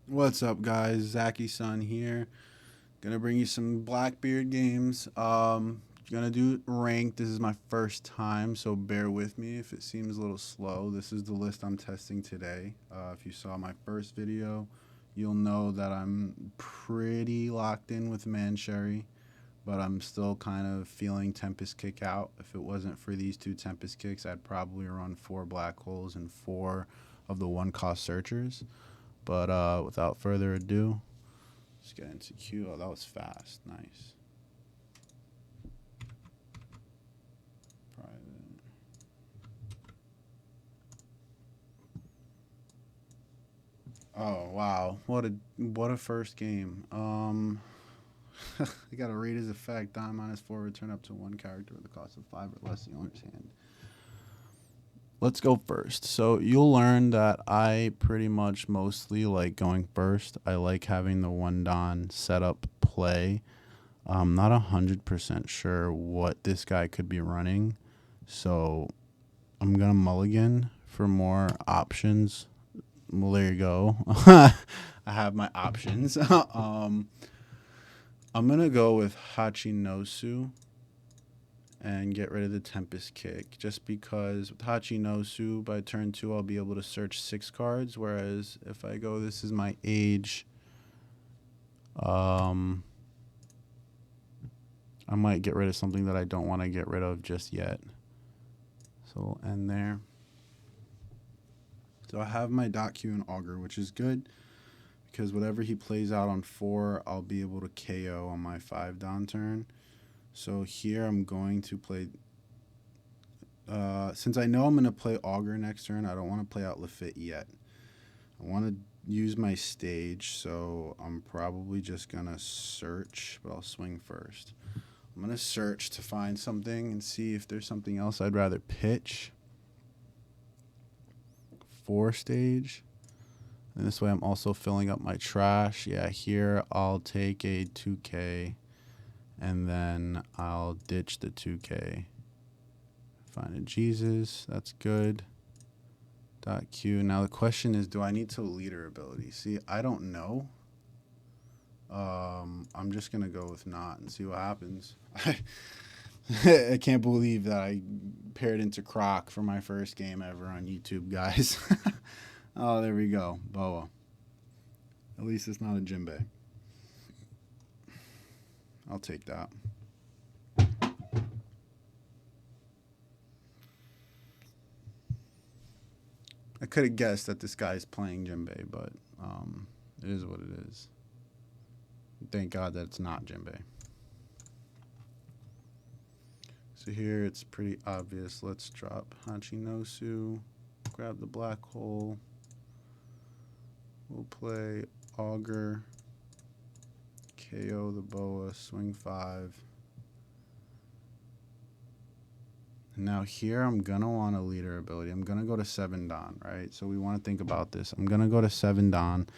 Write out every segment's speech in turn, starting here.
What's up, guys? Zachy Son here. Gonna bring you some Blackbeard games. Gonna do ranked. This is my first time, so bear with me if it seems a little slow. This is the list I'm testing today. If you saw my first video, you'll know that I'm pretty locked in with Mancherry, but I'm still kind of feeling Tempest Kick out. If it wasn't for these two Tempest Kicks, I'd probably run 4 Black Holes and 4 of the 1-cost Searchers. But without further ado, let's get into Q. Oh, that was fast. Nice. Private. Oh wow, what a first game. I gotta read his effect. Die -4, return up to 1 character with a cost of 5 or less in the owner's hand. Let's go first. So you'll learn that I pretty much mostly like going first. I like having the 1-Don setup play. I'm not 100% sure what this guy could be running, so I'm gonna mulligan for more options. Well, there you go. I have my options. I'm gonna go with Hachinosu and get rid of the Tempest Kick, just because with Hachinosu by turn 2 I'll be able to search 6 cards, whereas if I go this is my age, I might get rid of something that I don't want to get rid of just yet. So we'll end there. So I have my dot Q and Augur, which is good because whatever he plays out on 4, I'll be able to KO on my 5 Don turn. So here I'm going to play, since I know I'm going to play Augur next turn, I don't want to play out Lafitte yet. I want to use my stage, so I'm probably just going to search, but I'll swing first. I'm going to search to find something and see if there's something else I'd rather pitch. 4 stage. And this way I'm also filling up my trash. Yeah, here I'll take a 2K and then I'll ditch the 2K. Find a Jesus. That's good. Dot Q. Now the question is, do I need to leader ability? See, I don't know. I'm just going to go with not and see what happens. I can't believe that I paired into Croc for my first game ever on YouTube, guys. Oh, there we go. Boa. At least it's not a Jinbei. I'll take that. I could have guessed that this guy's playing Jinbei, but it is what it is. Thank God that it's not Jinbei. So here it's pretty obvious. Let's drop Hachinosu, grab the black hole. We'll play Augur, KO the Boa, swing 5. Now here I'm going to want a leader ability. I'm going to go to 7 Don, right? So we want to think about this. I'm going to go to 7 Don.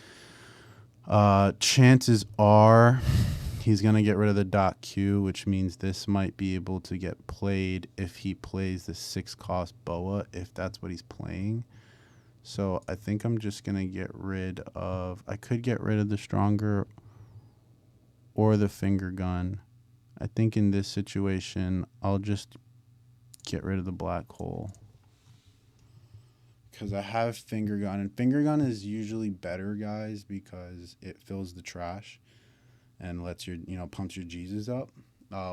Chances are he's going to get rid of the dot Q, which means this might be able to get played if he plays the 6-cost Boa, if that's what he's playing. So I think I'm just going to get rid of... I could get rid of the Stronger or the Finger Gun. I think in this situation, I'll just get rid of the Black Hole. Because I have Finger Gun. And Finger Gun is usually better, guys, because it fills the trash and lets your, pumps your Jesus up.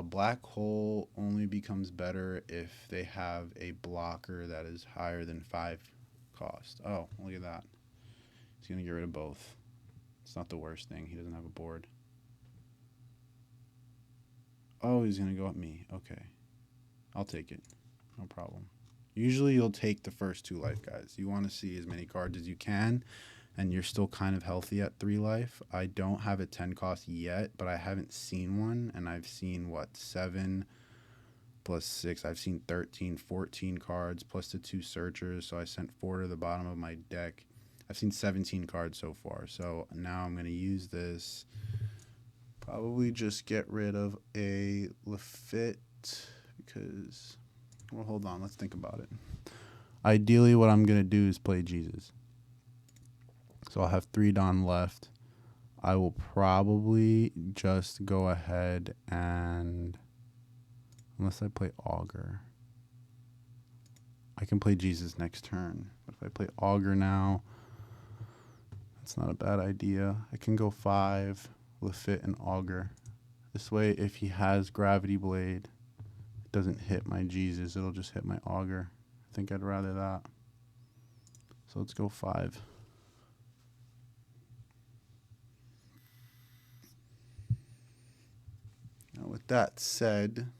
Black Hole only becomes better if they have a blocker that is higher than 5 cost. Oh, look at that. He's going to get rid of both. It's not the worst thing. He doesn't have a board. Oh, he's going to go at me. Okay. I'll take it. No problem. Usually you'll take the first 2 life, guys. You want to see as many cards as you can, and you're still kind of healthy at 3 life. I don't have a 10 cost yet, but I haven't seen one, and I've seen, 7 plus 6. I've seen 13, 14 cards, plus the 2 searchers, so I sent 4 to the bottom of my deck. I've seen 17 cards so far, so now I'm going to use this. Probably just get rid of a Lafitte, because... Well, hold on. Let's think about it. Ideally, what I'm going to do is play Jesus. So So I'll have 3 Don left. I will probably just go ahead and, unless I play Augur, I can play Jesus next turn. But if I play Augur now, that's not a bad idea. I can go 5, Lafitte, and Augur. This way, if he has Gravity Blade, it doesn't hit my Jesus. It'll just hit my Augur. I think I'd rather that. So let's go 5. Now with that said,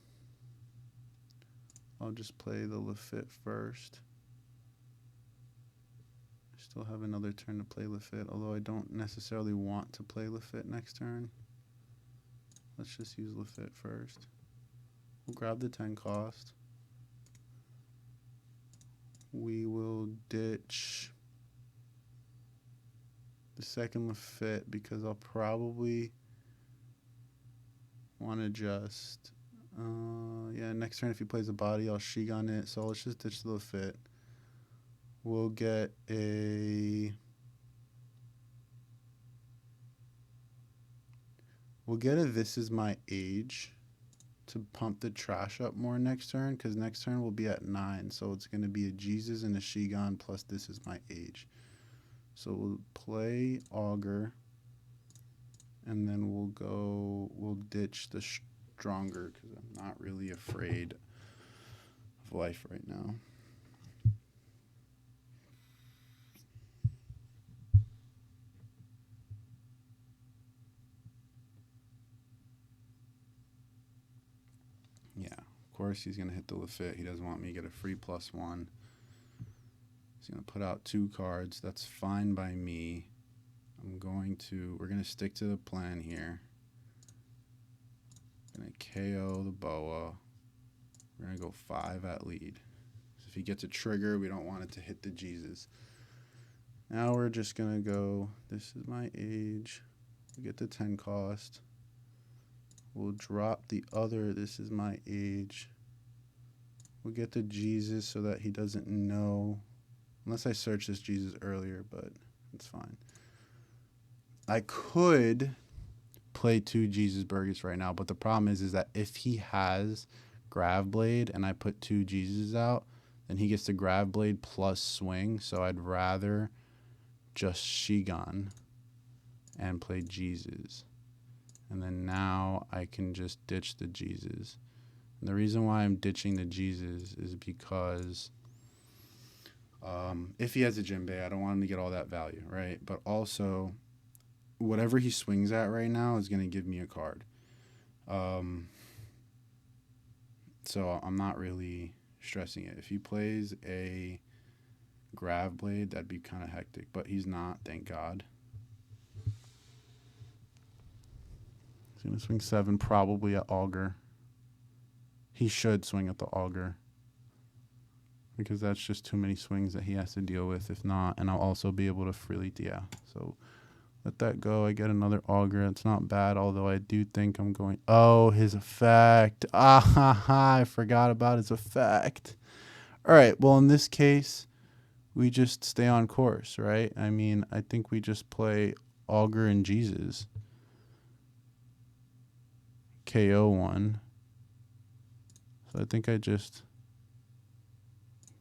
I'll just play the Lafitte first. I still have another turn to play Lafitte, although I don't necessarily want to play Lafitte next turn. Let's just use Lafitte first. We'll grab the 10 cost. We will ditch the second Lafitte because I'll probably want to just, yeah, next turn if he plays a body, I'll Shigan it. So let's just ditch the Lafitte. We'll get a This Is My Age to pump the trash up more next turn, because next turn we'll be at 9. So it's going to be a Jesus and a Shigan plus This Is My Age. So we'll play Augur, and then we'll ditch the Stronger, because I'm not really afraid of life right now. Yeah, of course he's going to hit the Lafitte. He doesn't want me to get a free +1. He's going to put out 2 cards. That's fine by me. We're going to stick to the plan here. Going to KO the Boa. We're going to go 5 at lead. So if he gets a trigger, we don't want it to hit the Jesus. Now we're just going to go, This Is My Age. We get the 10 cost. We'll drop the other This Is My Age. We'll get the Jesus so that he doesn't know. Unless I search this Jesus earlier, but it's fine. I could play 2 Jesus Burgess right now, but the problem is that if he has Grav Blade and I put 2 Jesus out, then he gets the Grav Blade plus swing. So I'd rather just Shigan and play Jesus. And then now I can just ditch the Jesus. And the reason why I'm ditching the Jesus is because if he has a Jinbei, I don't want him to get all that value, right? But also, whatever he swings at right now is going to give me a card. So I'm not really stressing it. If he plays a Grav Blade, that'd be kind of hectic. But he's not, thank God. He's going to swing 7 probably at Augur. He should swing at the Augur, because that's just too many swings that he has to deal with. If not, and I'll also be able to freely, yeah. So let that go. I get another Augur. It's not bad, although I do think I'm going, oh, his effect. I forgot about his effect. All right, well, in this case, we just stay on course, right? I mean, I think we just play Augur and Jesus. KO 1. So I think I just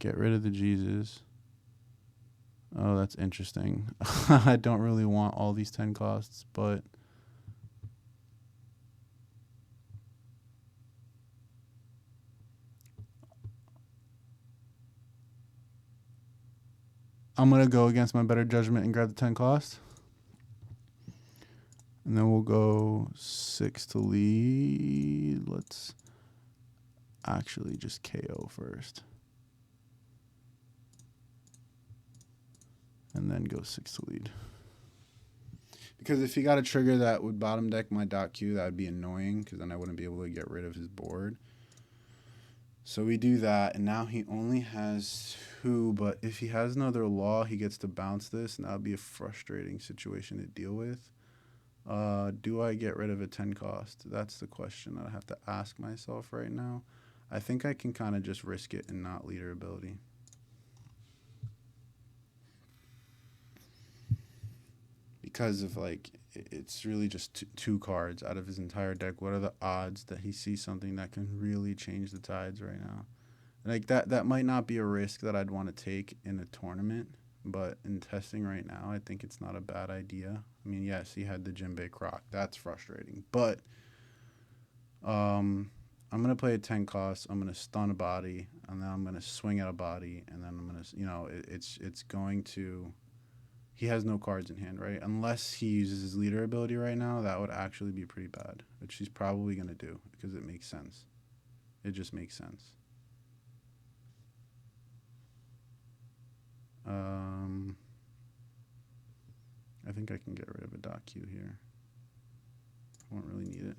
get rid of the Jesus. Oh, that's interesting. I don't really want all these 10 costs, but I'm going to go against my better judgment and grab the 10 cost. And then we'll go 6 to lead. Let's actually just KO first. And then go 6 to lead. Because if he got a trigger that would bottom deck my dot Q, that would be annoying, because then I wouldn't be able to get rid of his board. So we do that, and now he only has 2, but if he has another law, he gets to bounce this, and that would be a frustrating situation to deal with. Do I get rid of a 10 cost? That's the question that I have to ask myself right now. I think I can kind of just risk it and not leader ability. because of like it's really just two cards out of his entire deck. What are the odds that he sees something that can really change the tides right now? Like that might not be a risk that I'd want to take in a tournament, but in testing right now, I think it's not a bad idea. I mean, yes, he had the Jinbei Croc. That's frustrating, but I'm gonna play a 10 cost. I'm gonna stun a body, and then I'm gonna swing at a body, and then I'm gonna, it's going to. He has no cards in hand, right? Unless he uses his leader ability right now, that would actually be pretty bad, which he's probably gonna do because it makes sense. It just makes sense. I think I can get rid of a dot Q here. I won't really need it.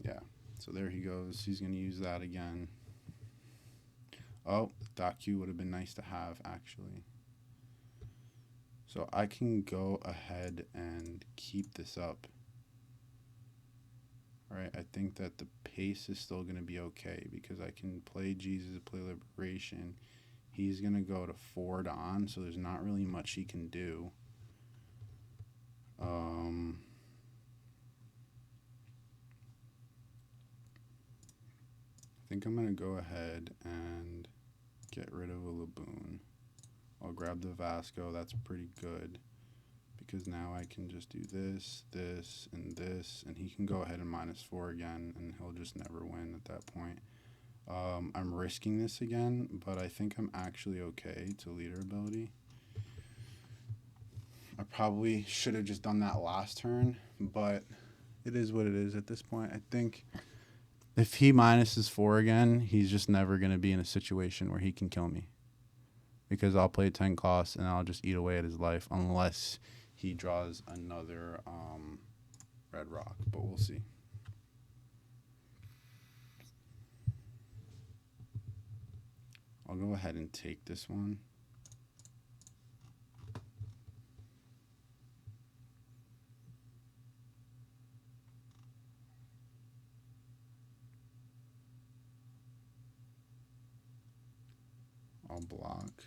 Yeah, so there he goes. He's going to use that again. Oh, dot Q would have been nice to have, actually. So I can go ahead and keep this up. All right, I think that the pace is still going to be okay because I can play Jesus, play Liberation. He's going to go to 4 Don, so there's not really much he can do. I think I'm going to go ahead and get rid of a Laboon. I'll grab the Vasco. That's pretty good because now I can just do this, this, and this, and he can go ahead and -4 again, and he'll just never win at that point. I'm risking this again, but I think I'm actually okay to leader ability. I probably should have just done that last turn, but it is what it is at this point. I think if he -4 again, he's just never going to be in a situation where he can kill me because I'll play 10 costs and I'll just eat away at his life unless he draws another red rock, but we'll see. I'll go ahead and take this one. I'll block.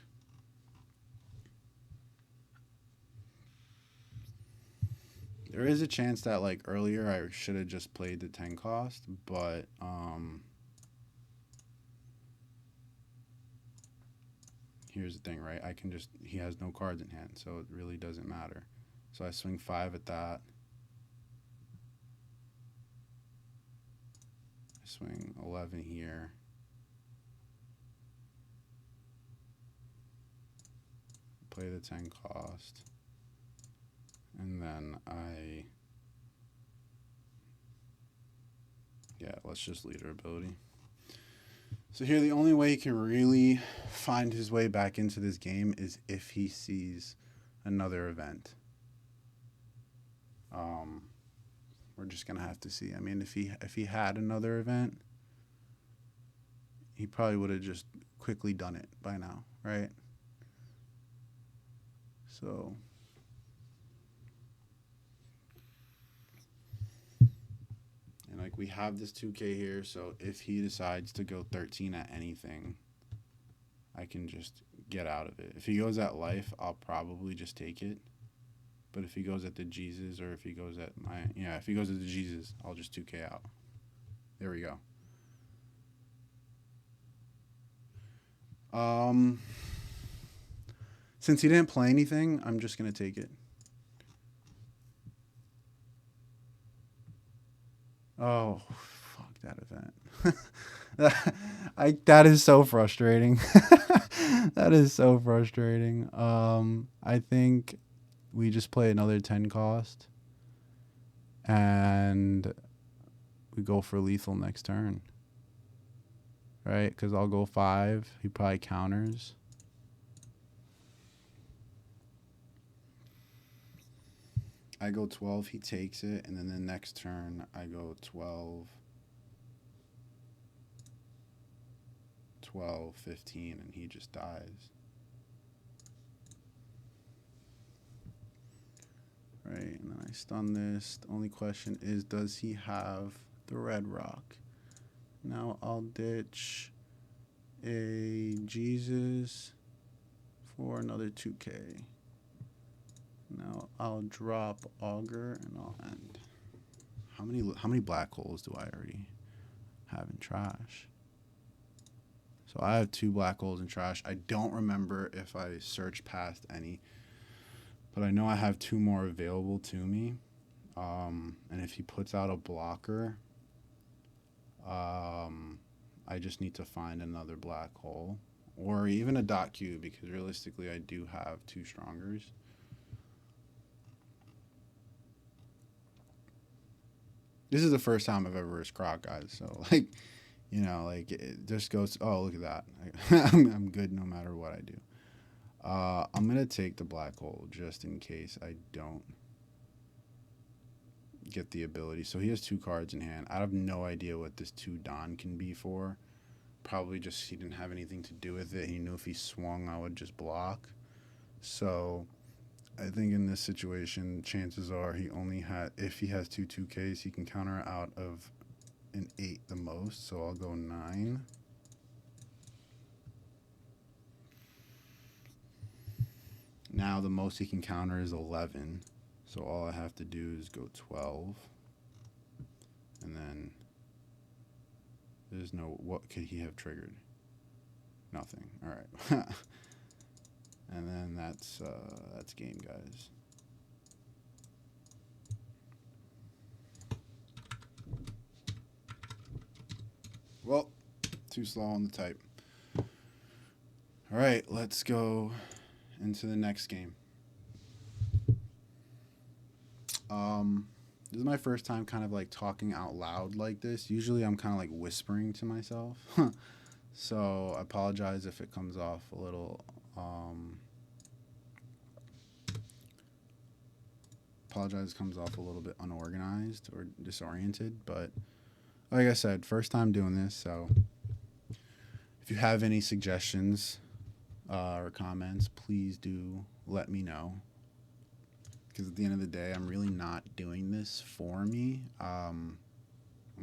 There is a chance that like earlier I should have just played the 10 cost, but here's the thing, right? I can just, he has no cards in hand, so it really doesn't matter. So I swing 5 at that. I swing 11 here. Play the 10 cost. And then let's just leader ability. So here, the only way he can really find his way back into this game is if he sees another event. We're just gonna have to see. I mean, if he had another event, he probably would have just quickly done it by now, right? So like we have this 2K here, so if he decides to go 13 at anything, I can just get out of it. If he goes at life, I'll probably just take it. But if he goes at the Jesus, or if he goes at if he goes at the Jesus, I'll just 2K out. There we go. Since he didn't play anything, I'm just gonna take it. Oh, fuck that event. That is so frustrating. That is so frustrating. I think we just play another 10 cost and we go for lethal next turn. Right? Because I'll go 5. He probably counters. I go 12, he takes it, and then the next turn I go 12, 12, 15, and he just dies. Right, and then I stun this. The only question is, does he have the red rock? Now I'll ditch a Jesus for another 2K. Now I'll drop Augur and I'll end. How many black holes do I already have in trash? So I have 2 black holes in trash. I don't remember if I searched past any, but I know I have 2 more available to me. And if he puts out a blocker, I just need to find another black hole or even a dot Q, because realistically I do have 2 strongers. This is the first time I've ever risked Croc, guys. So, like, you know, like, it just goes, oh, look at that. I'm good no matter what I do. I'm going to take the black hole just in case I don't get the ability. So he has 2 cards in hand. I have no idea what this 2 Don can be for. Probably just he didn't have anything to do with it. He knew if he swung, I would just block. So I think in this situation, chances are he only had, if he has 2 2Ks, he can counter out of an 8 the most. So I'll go 9. Now the most he can counter is 11. So all I have to do is go 12. And then there's no, what could he have triggered? Nothing. All right. And then that's game, guys. Well, too slow on the type. All right, let's go into the next game. This is my first time kind of like talking out loud like this. Usually I'm kind of like whispering to myself. So I apologize if it comes off a little bit unorganized or disoriented, but like I said, first time doing this, so if you have any suggestions or comments, please do let me know, because at the end of the day, I'm really not doing this for me. I'm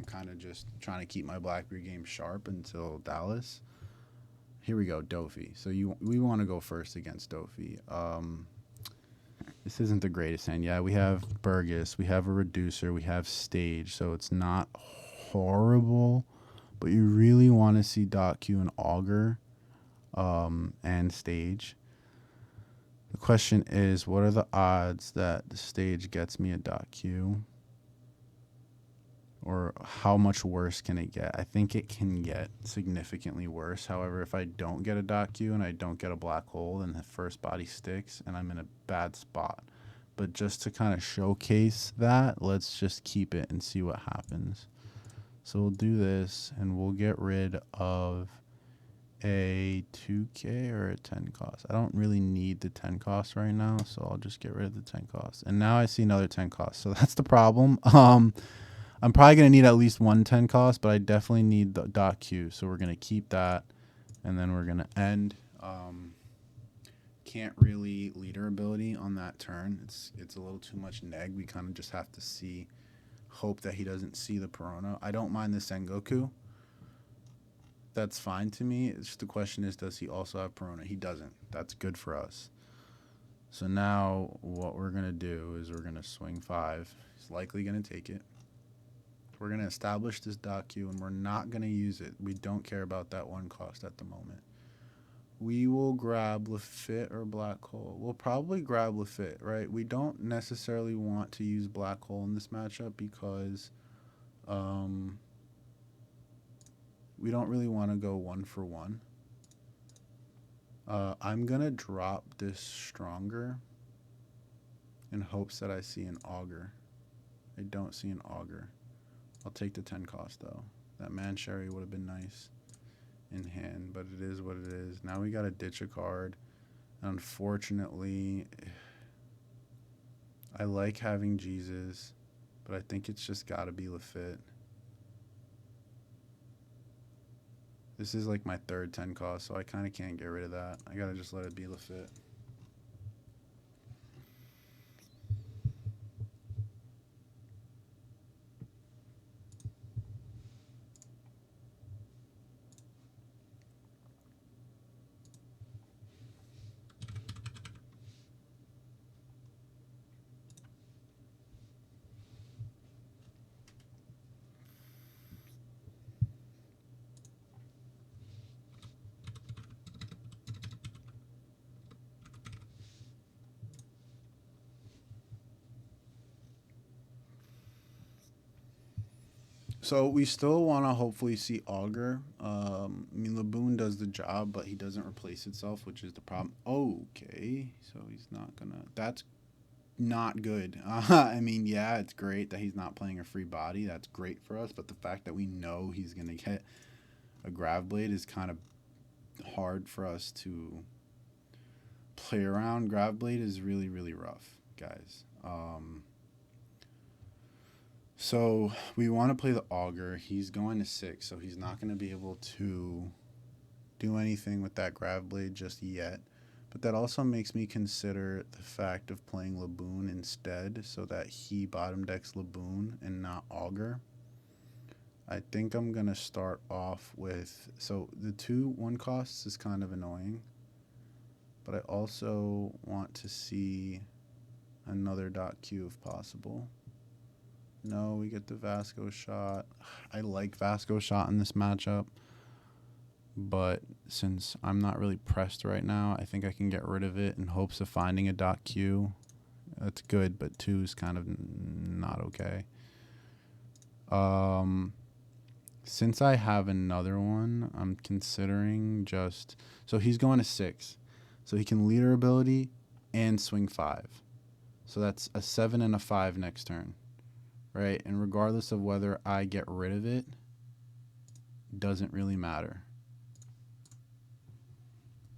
kind of just trying to keep my Blackbeard game sharp until Dallas. Here we go, Doffy. So we want to go first against Doffy. This isn't the greatest hand. Yeah, we have Burgess, we have a reducer, we have stage, so it's not horrible, but you really want to see dot Q and augur and stage. The question is, what are the odds that the stage gets me a dot Q? Or how much worse can it get? I think it can get significantly worse. However, if I don't get a dot Q and I don't get a black hole, then the first body sticks and I'm in a bad spot. But just to kind of showcase that, let's just keep it and see what happens. So we'll do this and we'll get rid of a 2K or a 10 cost. I don't really need the 10 cost right now, so I'll just get rid of the 10 cost. And now I see another 10 cost. So that's the problem. I'm probably going to need at least one 10 cost, but I definitely need the dot Q. So we're going to keep that, and then we're going to end. Can't really leader ability on that turn. It's a little too much neg. We kind of just have to hope that he doesn't see the Perona. I don't mind the Sengoku. That's fine to me. It's just the question is, does he also have Perona? He doesn't. That's good for us. So now what we're going to do is we're going to swing 5. He's likely going to take it. We're going to establish this dot Q, and we're not going to use it. We don't care about that 1 cost at the moment. We will grab Lafitte or Black Hole. We'll probably grab Lafitte, right? We don't necessarily want to use Black Hole in this matchup because we don't really want to go 1 for 1. I'm going to drop this stronger in hopes that I see an augur. I don't see an augur. I'll take the 10 cost, though. That Mancherry would have been nice in hand, but it is what it is. Now we got to ditch a card. Unfortunately, I like having Jesus, but I think it's just got to be Lafitte. This is like my 3rd 10 cost, so I kind of can't get rid of that. I got to just let it be Lafitte. So we still want to hopefully see Augur. I mean, Laboon does the job, but he doesn't replace itself, which is the problem. Okay, so he's not gonna. That's not good. I mean, yeah, it's great that he's not playing a free body. That's great for us, but the fact that we know he's gonna get a Grav Blade is kind of hard for us to play around. Grav Blade is really, really rough, guys. So we want to play the Augur. He's going to 6, so he's not going to be able to do anything with that Grav Blade just yet. But that also makes me consider the fact of playing Laboon instead, so that he bottom decks Laboon and not Augur. I think I'm going to start off with... So the 2 1 costs is kind of annoying. But I also want to see another .Q if possible. No, we get the Vasco shot. I like Vasco shot in this matchup. But since I'm not really pressed right now, I think I can get rid of it in hopes of finding a .Q. That's good, but 2 is kind of not okay. Since I have another one, I'm considering just... So he's going to 6. So he can leader ability and swing 5. So that's a 7 and a 5 next turn. Right? And regardless of whether I get rid of it, doesn't really matter.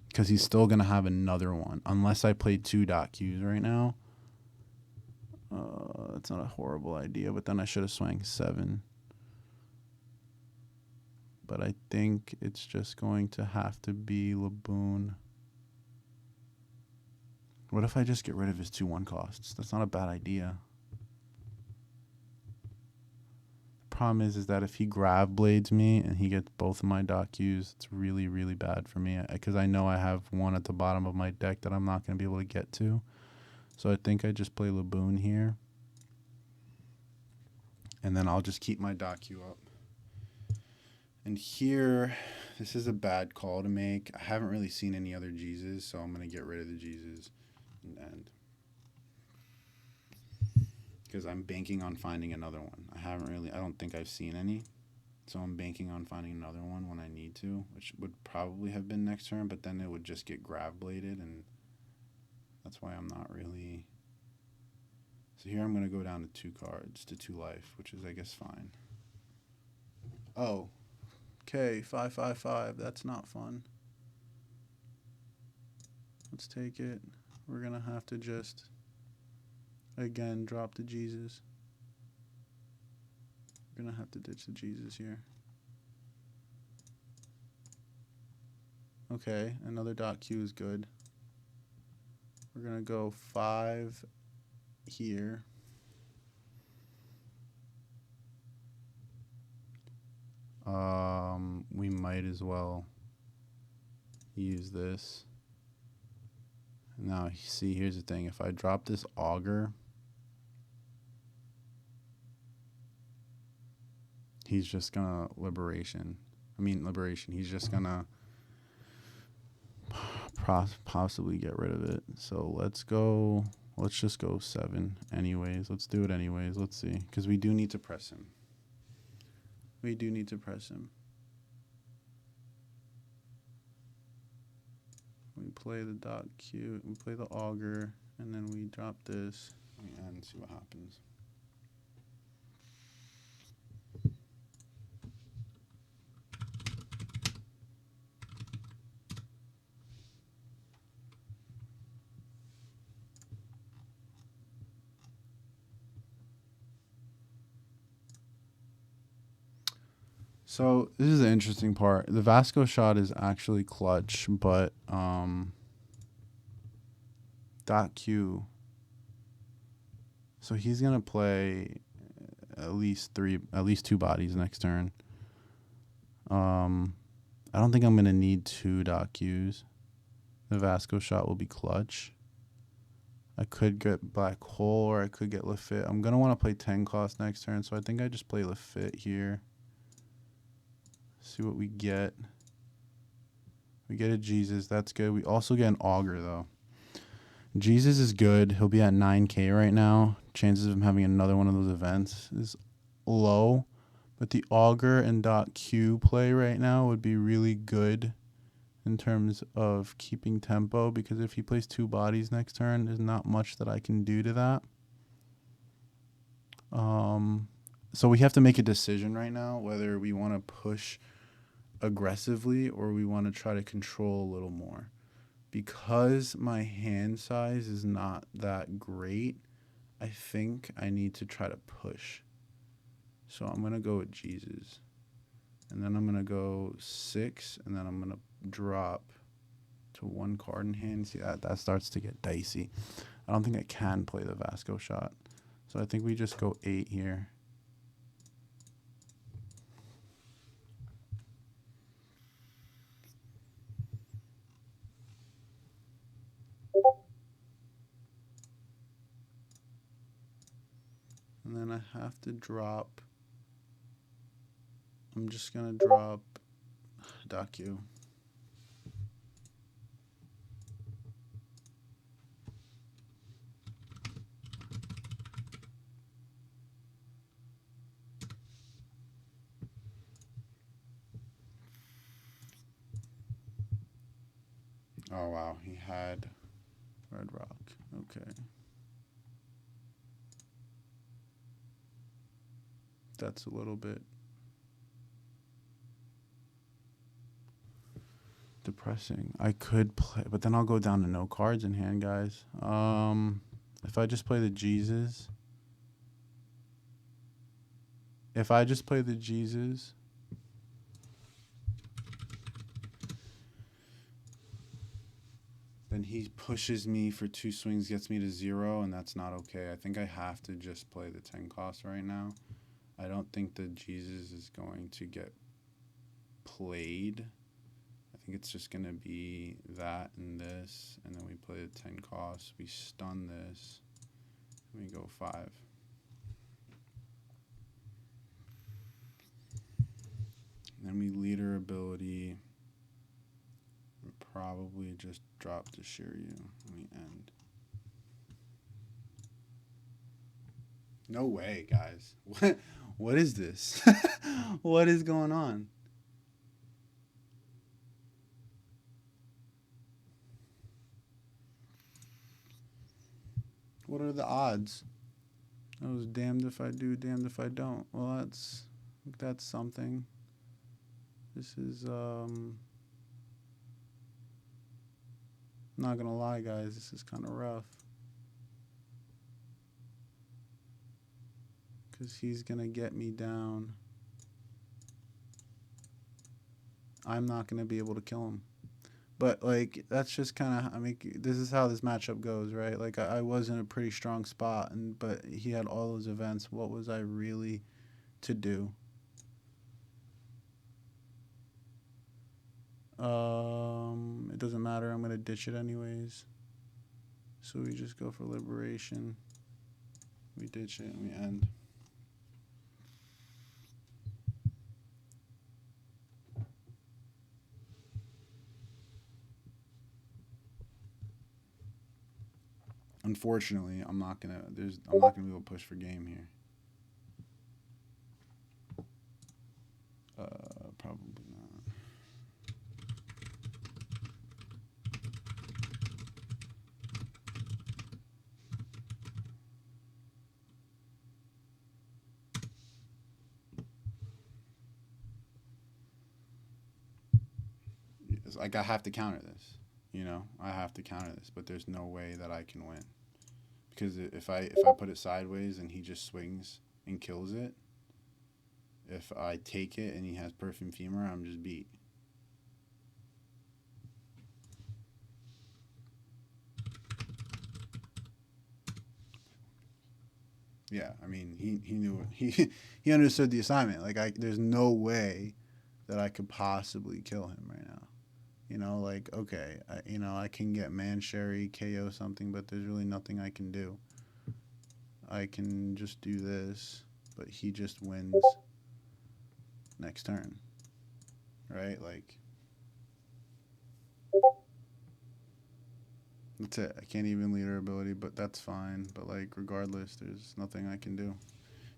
Because he's still going to have another one. Unless I play 2 .Qs right now. That's not a horrible idea, but then I should have swung 7. But I think it's just going to have to be Laboon. What if I just get rid of his 2 1 costs? That's not a bad idea. The problem is that if he Grav Blades me and he gets both of my .Qs, it's really, really bad for me. Because I know I have one at the bottom of my deck that I'm not going to be able to get to. So I think I just play Laboon here. And then I'll just keep my .Q up. And here, this is a bad call to make. I haven't really seen any other Jesus, so I'm going to get rid of the Jesus in the end. Because I'm banking on finding another one. I don't think I've seen any. So I'm banking on finding another one when I need to, which would probably have been next turn, but then it would just get Grav Bladed, and that's why I'm not really... So here I'm going to go down to 2 cards, to 2 life, which is, I guess, fine. Oh. Okay, 5/5/5. That's not fun. Let's take it. We're going to have to just, again, drop the Jesus. We're going to have to ditch the Jesus here. Okay, another .Q is good. We're going to go 5 here. We might as well use this. Now, see, here's the thing. If I drop this Augur, he's just gonna Liberation. He's just gonna possibly get rid of it. So let's just go 7 anyways. Let's do it anyways. Let's see. Because we do need to press him. We play the .Q, we play the Augur, and then we drop this and see what happens. So this is the interesting part. The Vasco shot is actually clutch, but .Q. So he's gonna play at least 2 bodies next turn. I don't think I'm gonna need 2 .Qs. The Vasco shot will be clutch. I could get Black Hole or I could get Lafitte. I'm gonna want to play 10 cost next turn, so I think I just play Lafitte here. See what we get. We get a Jesus. That's good. We also get an Augur, though. Jesus is good. He'll be at 9K right now. Chances of him having another one of those events is low. But the auger and .q play right now would be really good in terms of keeping tempo, because if he plays 2 bodies next turn, there's not much that I can do to that. So we have to make a decision right now whether we want to push aggressively or we want to try to control a little more. Because my hand size is not that great, I think I need to try to push. So I'm going to go with Jesus. And then I'm going to go 6, and then I'm going to drop to 1 card in hand. See, that starts to get dicey. I don't think I can play the Vasco shot. So I think we just go 8 here. And then I have to drop. I'm just going to drop .q. Oh, wow. He had Red Rock. Okay. That's a little bit depressing. I could play, but then I'll go down to no cards in hand, guys. If I just play the Jesus. Then he pushes me for 2 swings, gets me to 0, and that's not okay. I think I have to just play the 10 cost right now. I don't think the Jesus is going to get played. I think it's just going to be that and this, and then we play the 10 cost. We stun this, and we go 5. And then we leader ability. We probably just drop to Shiryu, and we end. No way, guys. What is this? What is going on? What are the odds? I was damned if I do, damned if I don't. Well, that's something. This is I'm not gonna lie, guys, this is kind of rough. Because he's gonna get me down. I'm not gonna be able to kill him. But, like, that's just kind of, I mean, this is how this matchup goes, right? Like, I was in a pretty strong spot, but he had all those events. What was I really to do? It doesn't matter. I'm going to ditch it anyways. So we just go for liberation. We ditch it and we end. Unfortunately, I'm not gonna be able to push for game here. Probably not. It's like I have to counter this. You know, I have to counter this, but there's no way that I can win. Because if I put it sideways and he just swings and kills it, if I take it and he has Perfume Femur, I'm just beat. Yeah, I mean, he knew he understood the assignment. Like, there's no way that I could possibly kill him right now. You know, like, okay, I can get Man-Sherry, KO something, but there's really nothing I can do. I can just do this, but he just wins next turn, right? Like, that's it. I can't even leader ability, but that's fine. But, like, regardless, there's nothing I can do.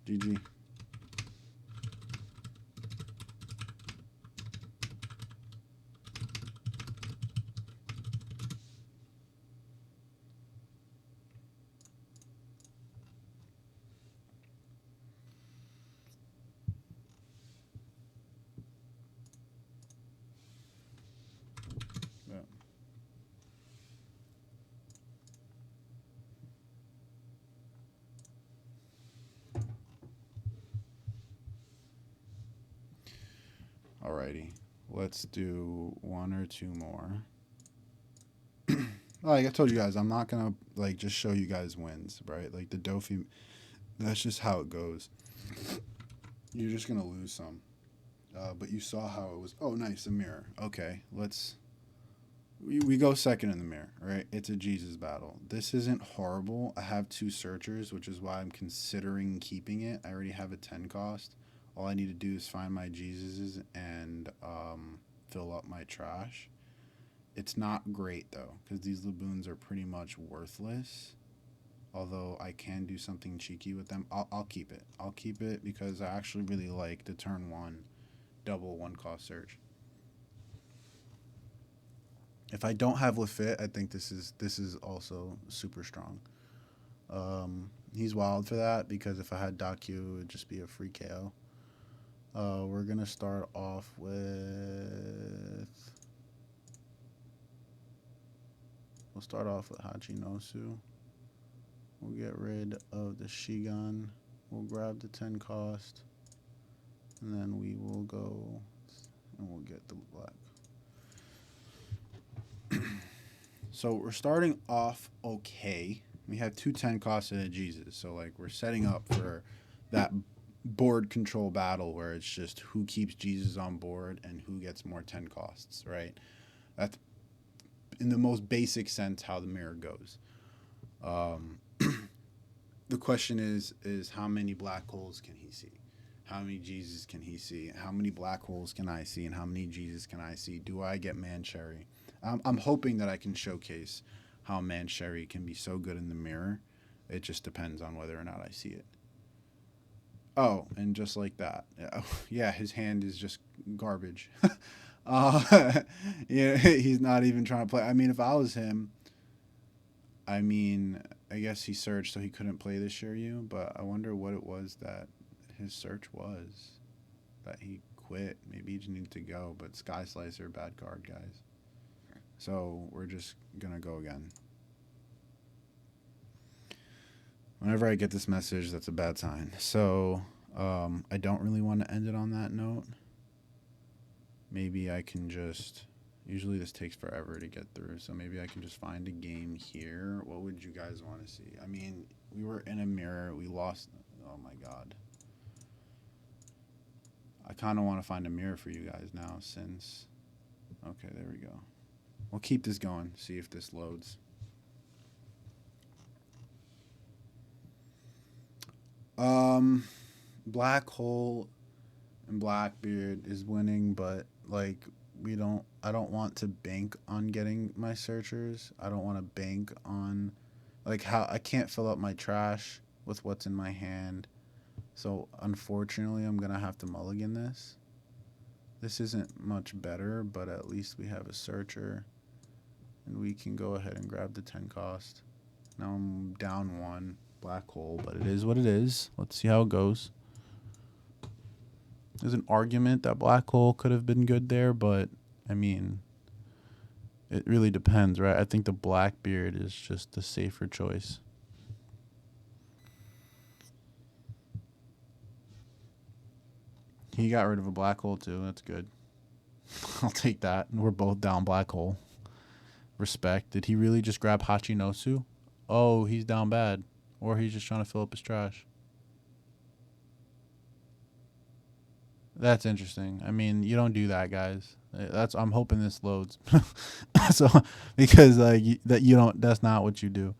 GG. Alrighty. Let's do one or two more. Like I told you guys, I'm not gonna like just show you guys wins, right? Like the Doffy, that's just how it goes. You're just gonna lose some. But you saw how it was. Oh, nice, a mirror. Okay, we go second in the mirror, right? It's a Jesus battle. This isn't horrible. I have 2 searchers, which is why I'm considering keeping it. I already have a 10 cost. All I need to do is find my Jesuses and fill up my trash. It's not great, though, because these Laboons are pretty much worthless. Although I can do something cheeky with them. I'll keep it. I'll keep it because I actually really like the turn 1 double 1 cost search. If I don't have Lafitte, I think this is also super strong. He's wild for that because if I had Docu, it would just be a free KO. We're gonna start off with. We'll start off with Hachinosu. We'll get rid of the Shigun. We'll grab the 10 cost. And then we will go and we'll get the black. So we're starting off okay. We have 2 10 costs and a Jesus. So like we're setting up for that board control battle where it's just who keeps Jesus on board and who gets more 10 costs, right? That's in the most basic sense how the mirror goes. The question is how many black holes can he see? How many Jesus can he see? How many black holes can I see? And how many Jesus can I see? Do I get Mancherry? I'm hoping that I can showcase how Mancherry can be so good in the mirror. It just depends on whether or not I see it. Oh, and just like that. Yeah, his hand is just garbage. Yeah, he's not even trying to play. I mean, if I was him, I guess he searched so he couldn't play the Shiryu, but I wonder what it was that his search was. That he quit. Maybe he just needed to go, but Sky Slicer, bad card, guys. So we're just going to go again. Whenever I get this message, that's a bad sign. So I don't really want to end it on that note. Maybe I can just... Usually this takes forever to get through, so maybe I can just find a game here. What would you guys want to see? I mean, we were in a mirror. We lost... Oh, my God. I kind of want to find a mirror for you guys now since... Okay, there we go. We'll keep this going, see if this loads. Black Hole and Blackbeard is winning, but like I don't want to bank on getting my searchers. I don't want to bank on like how I can't fill up my trash with what's in my hand. So unfortunately, I'm gonna have to mulligan this. This isn't much better, but at least we have a searcher, and we can go ahead and grab the 10 cost. Now I'm down 1 black hole, but it is what it is. Let's see how it goes. There's an argument that black hole could have been good there, but I mean, it really depends, right? I think the Blackbeard is just the safer choice. He got rid of a black hole too. That's good. I'll take that. We're both down black hole. Respect. Did he really just grab Hachinosu? Oh, he's down bad. Or he's just trying to fill up his trash. That's interesting. I mean, you don't do that, guys. I'm hoping this loads. So because that's not what you do.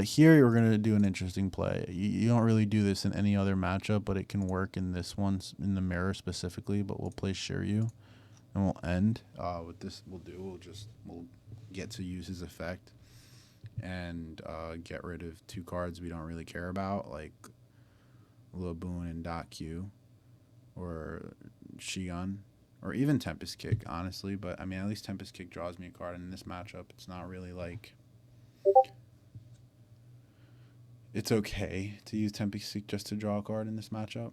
Here we're gonna do an interesting play. You don't really do this in any other matchup, but it can work in this one in the mirror specifically. But we'll play Shiryu, and we'll end with this. We'll get to use his effect and get rid of 2 cards we don't really care about, like Laboon and Dakyu, or Shigun, or even Tempest Kick, honestly. But I mean, at least Tempest Kick draws me a card, and in this matchup, it's not really like. It's okay to use Tempest Kick just to draw a card in this matchup.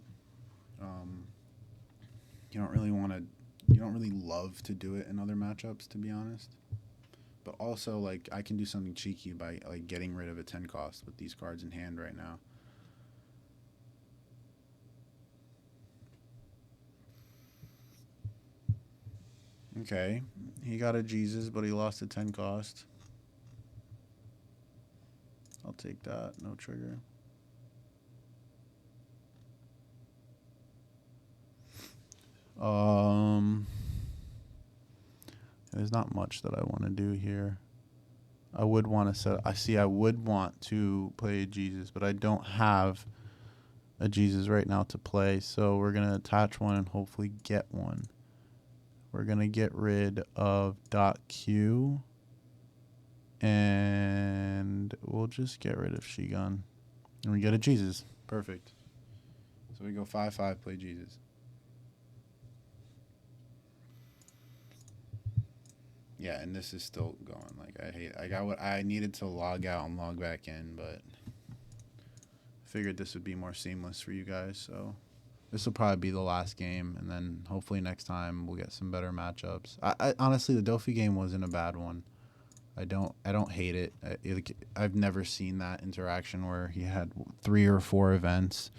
You don't really love to do it in other matchups, to be honest. But also, like, I can do something cheeky by like getting rid of a 10 cost with these cards in hand right now. Okay. He got a Jesus, but he lost a 10 cost. I'll take that. No trigger. There's not much that I want to do here. I would want to set. I would want to play a Jesus, but I don't have a Jesus right now to play. So we're gonna attach one and hopefully get one. We're gonna get rid of .q, and we'll just get rid of Shigun, and we get a Jesus. Perfect. So we go 5/5, play Jesus. Yeah, and this is still going. Like, I got what I needed to log out and log back in, but figured this would be more seamless for you guys. So this will probably be the last game, and then hopefully next time we'll get some better matchups. I honestly, the Doffy game wasn't a bad one. I don't hate it. I've never seen that interaction where he had 3 or 4 events.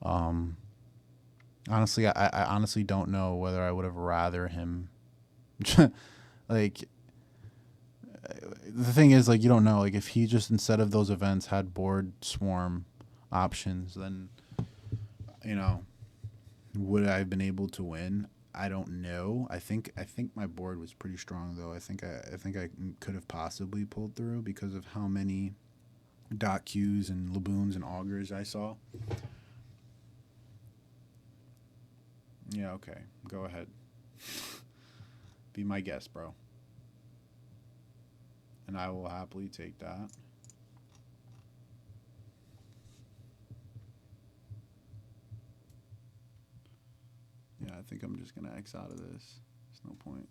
Honestly, I honestly don't know whether I would have rather him. Like, the thing is, like, you don't know. Like, if he just, instead of those events, had board swarm options, then, you know, would I have been able to win? I don't know. I think my board was pretty strong, though. I think I could have possibly pulled through because of how many .qs and laboons and augers I saw. Yeah, okay. Go ahead. Be my guest, bro. And I will happily take that. Yeah, I think I'm just going to X out of this. There's no point.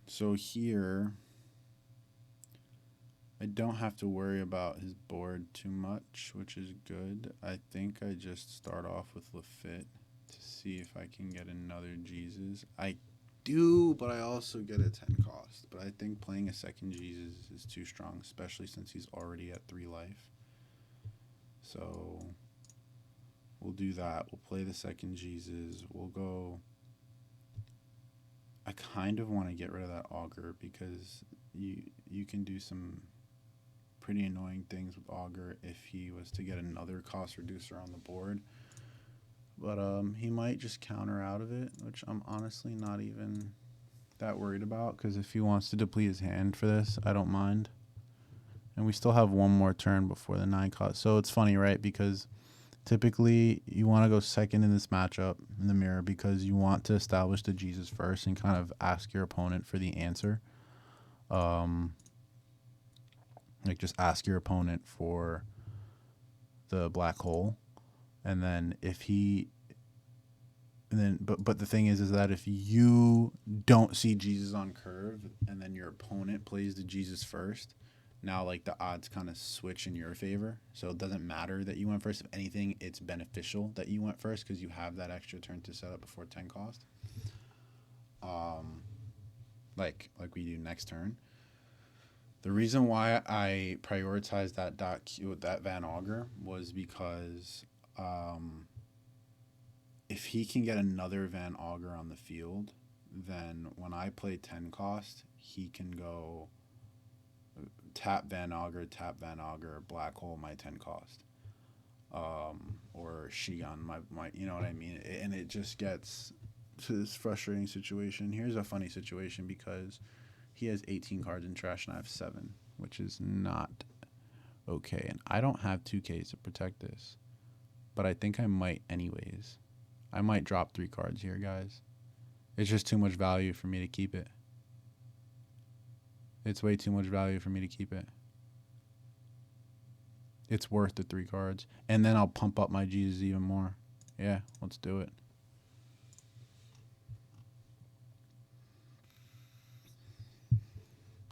So here, I don't have to worry about his board too much, which is good. I think I just start off with Lafitte to see if I can get another Jesus. I do, but I also get a 10 cost. But I think playing a second Jesus is too strong, especially since he's already at 3 life. So we'll do that. We'll play the second Jesus. We'll go. I kind of want to get rid of that auger because you can do some pretty annoying things with auger if he was to get another cost reducer on the board. But he might just counter out of it, which I'm honestly not even that worried about, because if he wants to deplete his hand for this, I don't mind. And we still have one more turn before the 9 cost. So it's funny, right? Because typically you want to go second in this matchup in the mirror because you want to establish the Jesus first and kind of ask your opponent for the answer. Like, just ask your opponent for the black hole, and then if he, and then but the thing is that if you don't see Jesus on curve, and then your opponent plays the Jesus first, now like the odds kind of switch in your favor. So it doesn't matter that you went first. If anything, it's beneficial that you went first because you have that extra turn to set up before 10 cost. Like we do next turn. The reason why I prioritized that .q with that Van Auger was because if he can get another Van Auger on the field, then when I play 10 cost, he can go tap Van Auger, black hole my 10 cost. Or Shion, my you know what I mean? And it just gets to this frustrating situation. Here's a funny situation because he has 18 cards in trash and I have 7, which is not okay. And I don't have 2Ks to protect this, but I think I might anyways. I might drop 3 cards here, guys. It's just too much value for me to keep it. It's way too much value for me to keep it. It's worth the 3 cards. And then I'll pump up my Jesus even more. Yeah, let's do it.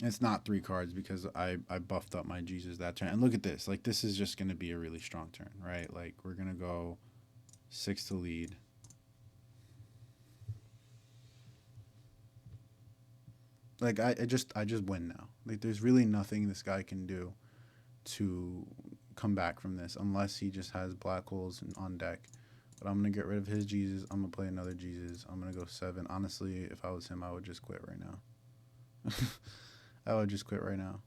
It's not 3 cards because I buffed up my Jesus that turn. And look at this. Like, this is just going to be a really strong turn, right? Like, we're going to go 6 to lead. Like, I just win now. Like, there's really nothing this guy can do to come back from this unless he just has black holes on deck. But I'm going to get rid of his Jesus. I'm going to play another Jesus. I'm going to go 7. Honestly, if I was him, I would just quit right now. I would just quit right now.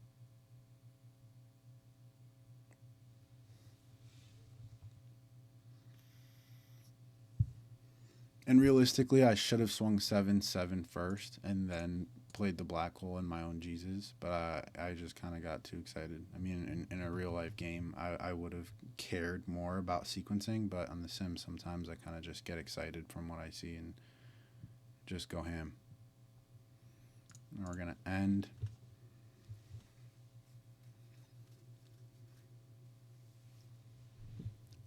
And realistically, I should have swung 7-7 first and then played the black hole in my own Jesus. But I just kind of got too excited. I mean, in a real life game, I would have cared more about sequencing. But on the sim, sometimes I kind of just get excited from what I see and just go ham. And we're going to end.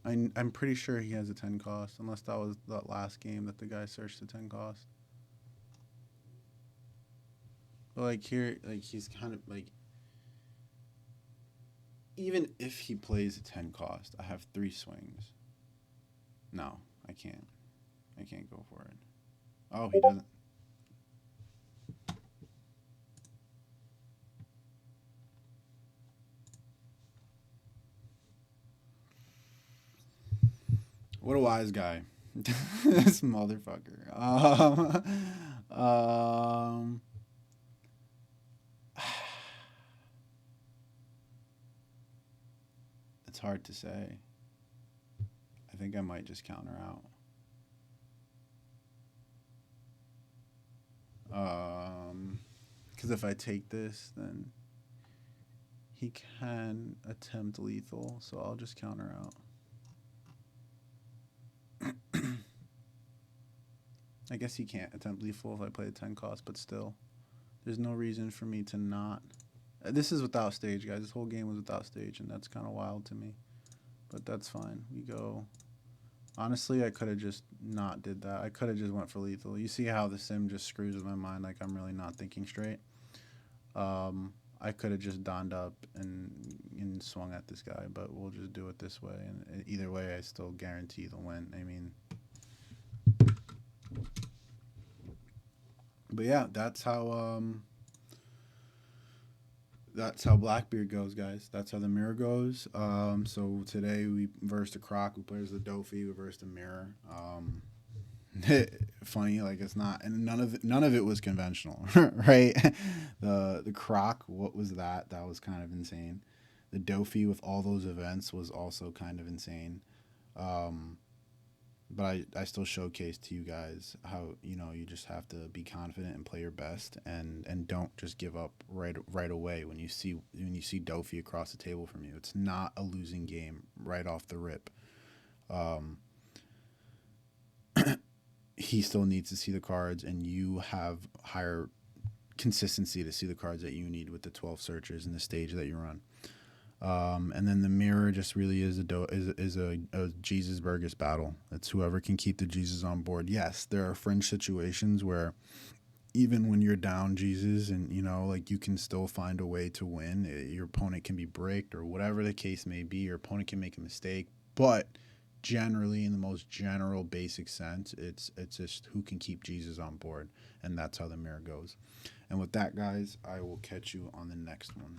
I'm pretty sure he has a 10 cost, unless that was that last game that the guy searched a 10 cost. But like here, like he's kind of like, even if he plays a 10 cost, I have 3 swings. No, I can't. I can't go for it. Oh, he doesn't. What a wise guy. This motherfucker. It's hard to say. I think I might just counter out. Because if I take this, then he can attempt lethal, so I'll just counter out. I guess he can't attempt lethal if I play a 10 cost, but still, there's no reason for me to not. This is without stage, guys. This whole game was without stage, and that's kind of wild to me. But that's fine. We go. Honestly, I could have just not did that. I could have just went for lethal. You see how the sim just screws with my mind, like I'm really not thinking straight. I could have just donned up and swung at this guy, but we'll just do it this way. And either way, I still guarantee the win. I mean, but yeah, that's how Blackbeard goes, guys. That's how the mirror goes. So today we versed the Croc, we played the Doffy, we versed the mirror. Funny, like it's not, and none of it was conventional, right? The Croc, what was that? That was kind of insane. The Doffy with all those events was also kind of insane. But I still showcased to you guys how, you know, you just have to be confident and play your best, and don't just give up right away when you see Doffy across the table from you. It's not a losing game right off the rip. He still needs to see the cards, and you have higher consistency to see the cards that you need with the 12 searches and the stage that you run. And then the mirror just really is a Jesus Burgess battle. It's whoever can keep the Jesus on board. Yes, there are fringe situations where even when you're down Jesus and, you know, like you can still find a way to win. Your opponent can be bricked or whatever the case may be. Your opponent can make a mistake, but generally, in the most general basic sense, it's just who can keep Jesus on board, and that's how the mirror goes. And with that, guys, I will catch you on the next one.